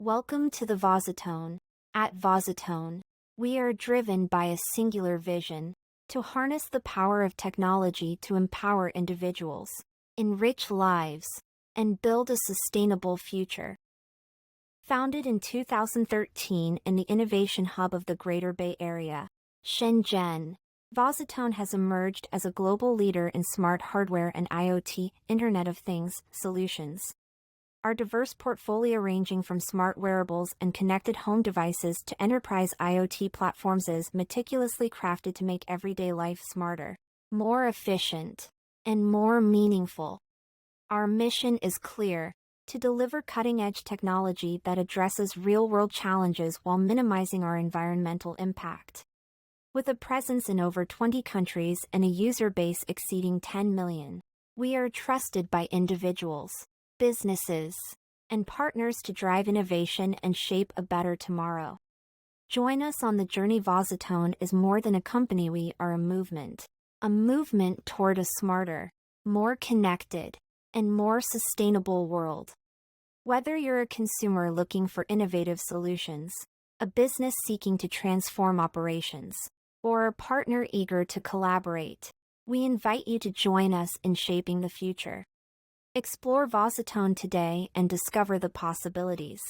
Welcome to the VOSITONE. At VOSITONE, we are driven by a singular vision to harness the power of technology to empower individuals, enrich lives, and build a sustainable future. Founded in 2013 in the innovation hub of the Greater Bay Area, Shenzhen, VOSITONE has emerged as a global leader in smart hardware and IoT, Internet of Things, solutions. Our diverse portfolio ranging from smart wearables and connected home devices to enterprise IoT platforms is meticulously crafted to make everyday life smarter, more efficient, and more meaningful. Our mission is clear: to deliver cutting-edge technology that addresses real-world challenges while minimizing our environmental impact. With a presence in over 20 countries and a user base exceeding 10 million, we are trusted by individuals, businesses, and partners to drive innovation and shape a better tomorrow. Join us on the journey. VOSITONE is more than a company, we are a movement toward a smarter, more connected, and more sustainable world. Whether you're a consumer looking for innovative solutions, a business seeking to transform operations, or a partner eager to collaborate, we invite you to join us in shaping the future. Explore VOSITONE today and discover the possibilities.